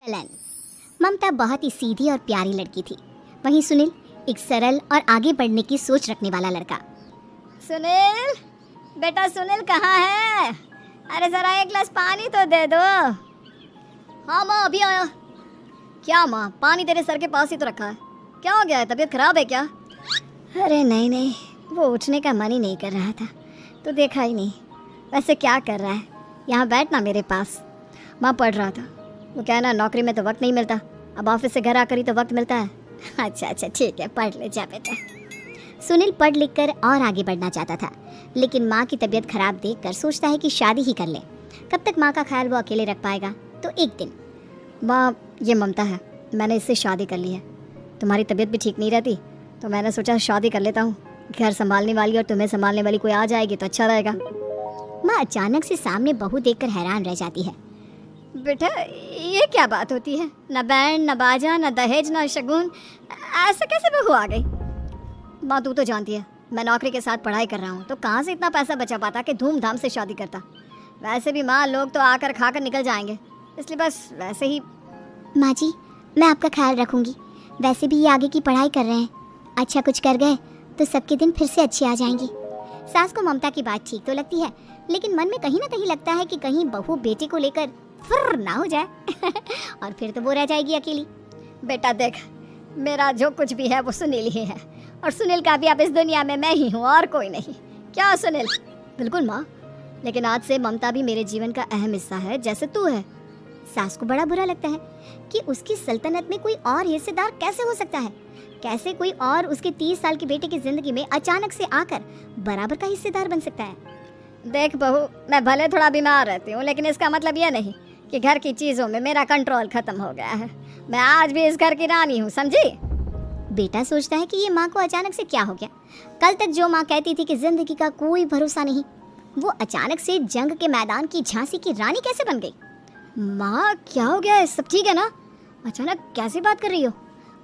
चलन। ममता बहुत ही सीधी और प्यारी लड़की थी, वहीं सुनील एक सरल और आगे बढ़ने की सोच रखने वाला लड़का। सुनील, बेटा सुनील कहाँ है? अरे जरा एक गिलास पानी तो दे दो। हाँ माँ अभी आया। क्या माँ, पानी तेरे सर के पास ही तो रखा है, क्या हो गया है? तबीयत खराब है क्या? अरे नहीं नहीं, वो उठने का मन ही नहीं कर रहा था तो देखा ही नहीं। वैसे क्या कर रहा है? यहाँ बैठ ना मेरे पास। माँ पढ़ रहा था। वो क्या है ना, नौकरी में तो वक्त नहीं मिलता, अब ऑफिस से घर आकर ही तो वक्त मिलता है। अच्छा ठीक है, पढ़ ले जा बेटा। सुनील पढ़ लिख कर और आगे बढ़ना चाहता था, लेकिन माँ की तबीयत खराब देखकर सोचता है कि शादी ही कर ले। कब तक माँ का ख्याल वो अकेले रख पाएगा? तो एक दिन, माँ ये ममता है, मैंने इससे शादी कर ली है। तुम्हारी तबीयत भी ठीक नहीं रहती तो मैंने सोचा शादी कर लेता हूँ। घर संभालने वाली और तुम्हें संभालने वाली कोई आ जाएगी तो अच्छा रहेगा। माँ अचानक से सामने बहू देखकर हैरान रह जाती है। बेटा ये क्या बात होती है? न बैंड न बाजा न दहेज न शगुन, ऐसे कैसे बहू आ गई? माँ तू तो जानती है मैं नौकरी के साथ पढ़ाई कर रहा हूँ, तो कहाँ से इतना पैसा बचा पाता कि धूमधाम से शादी करता। वैसे भी माँ लोग तो आकर खाकर निकल जाएंगे, इसलिए बस वैसे ही। माँ जी मैं आपका ख्याल रखूंगी, वैसे भी ये आगे की पढ़ाई कर रहे हैं, अच्छा कुछ कर गए तो सबके दिन फिर से अच्छे आ जाएंगे। सास को ममता की बात ठीक तो लगती है, लेकिन मन में कहीं ना कहीं लगता है कि कहीं बहू बेटे को लेकर फुर्र ना हो जाए और फिर तो वो रह जाएगी अकेली। बेटा देख, मेरा जो कुछ भी है वो सुनील ही है, और सुनील का भी अब इस दुनिया में मैं ही हूँ और कोई नहीं। क्या सुनील? बिल्कुल माँ, लेकिन आज से ममता भी मेरे जीवन का अहम हिस्सा है जैसे तू है। सास को बड़ा बुरा लगता है कि उसकी सल्तनत में कोई और हिस्सेदार कैसे हो सकता है, कैसे कोई और उसके 30 साल के बेटे की जिंदगी में अचानक से आकर बराबर का हिस्सेदार बन सकता है। देख बहू, मैं भले थोड़ा बीमार रहती हूँ, लेकिन इसका मतलब यह नहीं कि घर की चीज़ों में मेरा कंट्रोल खत्म हो गया है। मैं आज भी इस घर की रानी हूँ, समझी? बेटा सोचता है कि ये माँ को अचानक से क्या हो गया। कल तक जो माँ कहती थी कि जिंदगी का कोई भरोसा नहीं, वो अचानक से जंग के मैदान की झांसी की रानी कैसे बन गई? माँ क्या हो गया है? सब ठीक है ना? अचानक कैसी बात कर रही हो?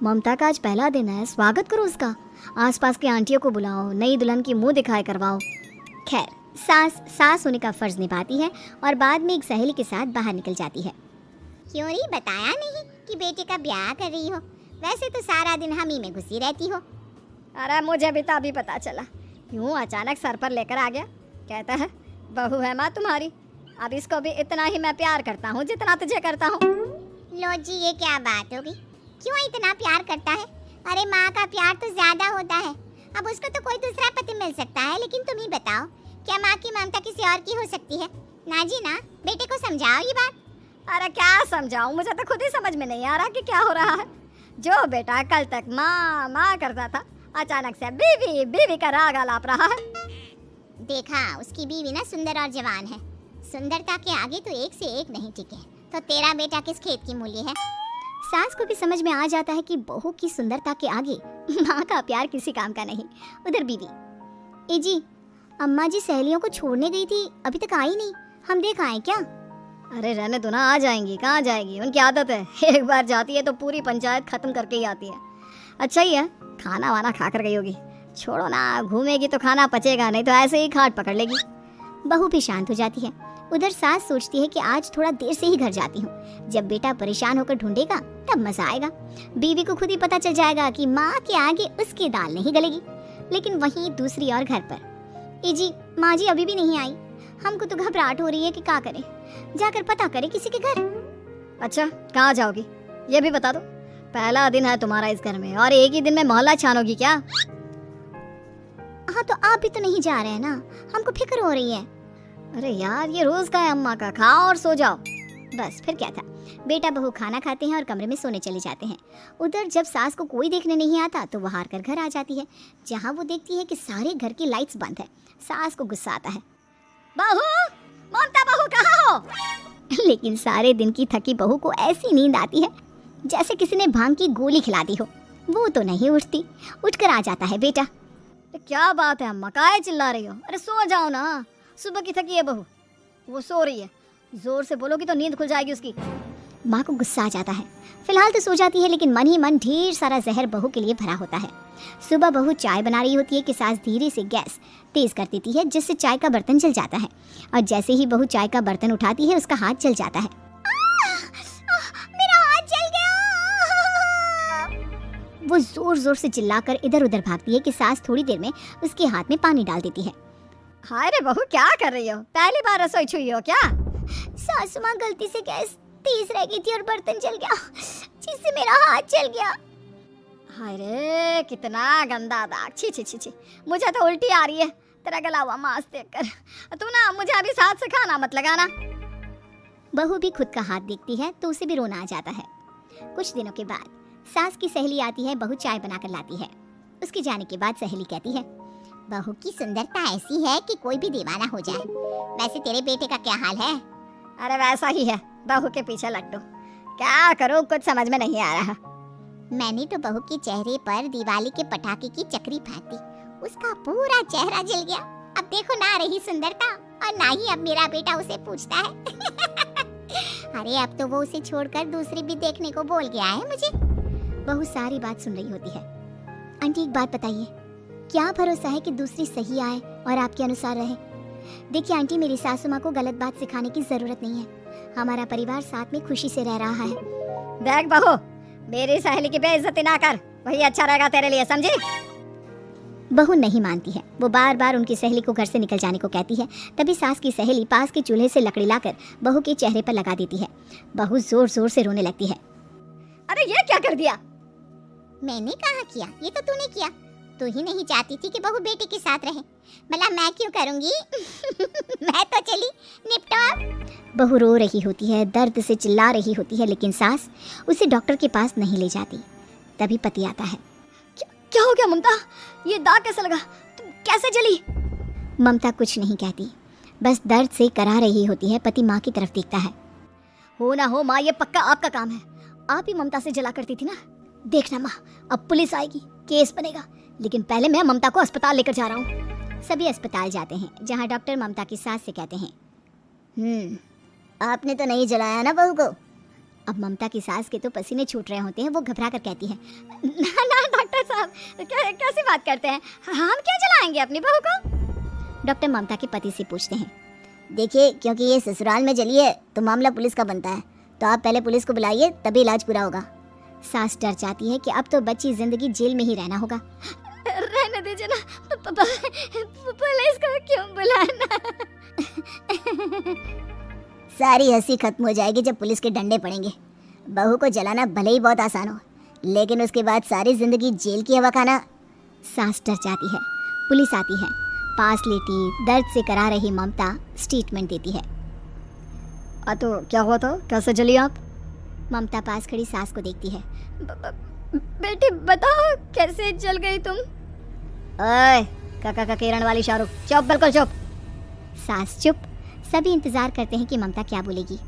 ममता का आज पहला दिन है, स्वागत करो उसका। आसपास की आंटियों को बुलाओ, नई दुल्हन की मुंह दिखाई करवाओ। खैर सास होने का फर्ज निभाती है और बाद में एक सहेली के साथ बाहर निकल जाती है। क्यों नहीं बताया नहीं कि बेटे का ब्याह कर रही हो? वैसे तो सारा दिन हम ही में घुसी रहती हो। अरे मुझे भी तभी पता चला, यूँ अचानक सर पर लेकर आ गया। कहता है बहू है माँ तुम्हारी, अब इसको भी इतना ही मैं प्यार करता हूँ जितना तुझे करता हूँ। लो जी, ये क्या बात होगी? क्यों इतना प्यार करता है? अरे माँ का प्यार तो ज्यादा होता है। अब उसको तो कोई दूसरा पति मिल सकता है, लेकिन तुम ही बताओ, क्या माँ की ममता किसी और की हो सकती है? ना जी ना, बेटे को समझाओ ये बात। अरे क्या समझाऊं, मुझे तो खुद ही समझ में नहीं आ रहा कि क्या हो रहा है। जो बेटा कल तक माँ माँ करता था, अचानक से बीवी बीवी का राग आलाप रहा है। देखा, उसकी बीवी ना सुंदर और जवान है, सुंदरता के आगे तो एक से एक नहीं टिके, तो तेरा बेटा किस खेत की मूली है? सास को भी समझ में आ जाता है कि बहू की सुंदरता के आगे माँ का प्यार किसी काम का नहीं। उधर बीवी, ए जी अम्मा जी सहेलियों को छोड़ने गई थी, अभी तक आई नहीं, हम देख आए क्या? अरे रहने दो ना, आ जाएंगी। कहाँ जाएगी, उनकी आदत है, एक बार जाती है तो पूरी पंचायत खत्म करके ही आती है। अच्छा ही है, खाना वाना खा कर गई होगी। छोड़ो ना, घूमेगी तो खाना पचेगा, नहीं तो ऐसे ही खाट पकड़ लेगी। बहू भी शांत हो जाती है। उधर सास सोचती है कि आज थोड़ा देर से ही घर जाती हूँ, जब बेटा परेशान होकर ढूंढेगा तब मजा आएगा। बीवी को खुद ही पता चल जाएगा कि माँ के आगे उसकी दाल नहीं गलेगी। लेकिन वहीं दूसरी ओर घर पर, ए जी माँ जी अभी भी नहीं आई, हमको तो घबराहट हो रही है कि क्या करें, जाकर पता करें किसी के घर। अच्छा कहाँ जाओगी ये भी बता दो। पहला दिन है तुम्हारा इस घर में और एक ही दिन में मोहल्ला छानोगी क्या? हाँ तो आप भी तो नहीं जा रहे हैं ना, हमको फिक्र हो रही है। अरे यार ये रोज का है अम्मा का, खाओ और सो जाओ। बस फिर क्या था, बेटा बहू खाना खाते हैं और कमरे में सोने चले जाते हैं। उधर जब सास को कोई देखने नहीं आता तो वो हार कर घर आ जाती है, जहाँ वो देखती है कि सारे घर की लाइट्स बंद है। सास को गुस्सा आता है, बहू, ममता बहू कहाँ हो? लेकिन सारे दिन की थकी बहू को ऐसी नींद आती है जैसे किसी ने भांग की गोली खिला दी हो। वो तो नहीं उठती, उठकर आ जाता है बेटा। क्या बात है अम्मा, काहे चिल्ला रही हो? अरे सो जाओ ना, सुबह की थकी है बहू, वो सो रही है, जोर से बोलोगी तो नींद खुल जाएगी उसकी। माँ को गुस्सा आ जाता है। फिलहाल तो सो जाती है, लेकिन मन ही मन ढेर सारा जहर बहू के लिए भरा होता है। सुबह बहू चाय बना रही होती है कि सास धीरे से गैस तेज कर देती है, जिससे चाय का बर्तन जल जाता है, और जैसे ही बहू चाय का बर्तन उठाती है उसका हाथ जल जाता है। मेरा हाथ वो जोर जोर से चिल्लाकर इधर उधर भागती है कि सास थोड़ी देर में उसके हाथ में पानी डाल देती है। हाय रे बहू, क्या कर रही हो? पहली बार रसोई छुई हो क्या? सासू माँ, गलती से गैस तेज रह गई थी और बर्तन जल गया, जिससे मेरा हाथ जल गया। हाय रे, कितना गंदा दाग। छी छी छी छी, मुझे तो उल्टी आ रही है तेरा गला हुआ मांस देखकर। तू ना मुझे अभी साथ से खाना मत लगाना। बहू भी खुद का हाथ देखती है तो उसे भी रोना आ जाता है। कुछ दिनों के बाद सास की सहेली आती है, बहू चाय बनाकर लाती है। उसके जाने के बाद सहेली कहती है, बहू की सुंदरता ऐसी है कि कोई भी दीवाना हो जाए। वैसे तेरे बेटे का क्या हाल है? अरे वैसा ही है, बहू के पीछे लट्टू। क्या करूं, कुछ समझ में नहीं आ रहा। मैंने तो बहू के चेहरे पर दिवाली के पटाखे की चक्री फेंक दी, उसका पूरा चेहरा जल गया। अब देखो ना रही सुंदरता, और ना ही अब मेरा बेटा उसे पूछता है। अरे अब तो वो उसे छोड़कर दूसरी भी देखने को बोल गया है मुझे। बहू सारी बात सुन रही होती है। आंटी एक बात बताइए, क्या भरोसा है कि दूसरी सही आए और आपके अनुसार रहे? देखिए आंटी, मेरी सासू माँ को गलत बात सिखाने की जरूरत नहीं है। हमारा परिवार साथ में खुशी से रह रहा है। देख बहू, मेरी सहेली की बेइज्जती ना कर, वही अच्छा रहेगा तेरे लिए, समझी? बहू नहीं मानती है। वो बार बार उनकी सहेली को घर से निकल जाने को कहती है। तभी सास की सहेली पास के चूल्हे से लकड़ी लाकर बहू के चेहरे पर लगा देती है। बहू जोर जोर से रोने लगती है। अरे ये क्या कर दिया? मैंने कहा किया, ये तो तूने किया। तू ही नहीं चाहती थी कि बहू बेटे के साथ रहे, भला मैं क्यों करूंगी? मैं तो चली, निपटा। बहू रो रही होती है, दर्द से चिल्ला रही होती है, लेकिन सास उसे डॉक्टर के पास नहीं ले जाती। तभी पति आता है। क्या हो गया ममता? ये दाग कैसे लगा? तुम कैसे जली? ममता कुछ नहीं कहती, बस दर्द से करा रही होती है। पति माँ की तरफ देखता है। हो ना हो माँ, ये पक्का आपका काम है। आप ही ममता से जला करती थी ना। देखना माँ, अब पुलिस आएगी, केस बनेगा, लेकिन पहले मैं ममता को अस्पताल लेकर जा रहा हूँ। सभी अस्पताल जाते हैं, जहाँ डॉक्टर ममता की सास से कहते हैं, आपने तो नहीं जलाया ना बहू को? अब ममता की सास के तो पसीने छूट रहे होते हैं। वो घबरा कर कहती है, ना ना डॉक्टर साहब, कैसी बात करते हैं? हम क्या जलाएंगे अपनी बहू को? डॉक्टर ममता के पति से पूछते हैं, देखिए क्योंकि ये ससुराल में जली है तो मामला पुलिस का बनता है, तो आप पहले पुलिस को बुलाइए, तभी इलाज पूरा होगा। सास डर जाती है कि अब तो बच्ची जिंदगी जेल में ही रहना होगा। रहने दीजिए ना, पुलिस को क्यों बुलाना? सारी हंसी खत्म हो जाएगी जब पुलिस के डंडे पड़ेंगे। बहू को जलाना भले ही बहुत आसान हो, लेकिन उसके बाद सारी जिंदगी जेल की हवा खाना। सास डर जाती है। पुलिस आती है, पास लेटी दर्द से करा रही ममता स्टेटमेंट देती है। तो क्या हुआ था, कैसे जली आप? ममता पास खड़ी सास को देखती है। बेटी बताओ, कैसे जल गई तुम? ओए काका का किरण वाली शाहरुख, चुप, बिल्कुल चुप। सास चुप। सभी इंतजार करते हैं कि ममता क्या बोलेगी।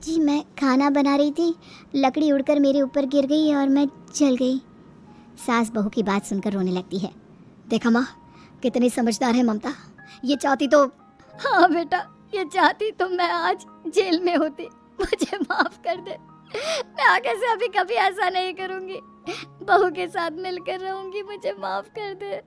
जी मैं खाना बना रही थी, लकड़ी उड़कर मेरे ऊपर गिर गई और मैं जल गई। सास बहू की बात सुनकर रोने लगती है। देखा माँ, कितनी समझदार है ममता। ये चाहती तो, हाँ बेटा, ये चाहती तो मैं आज जेल में होती। मुझे माफ कर दे, मैं आगे से अभी कभी ऐसा नहीं करूँगी। बहू के साथ मिलकर रहूँगी, मुझे माफ कर दे।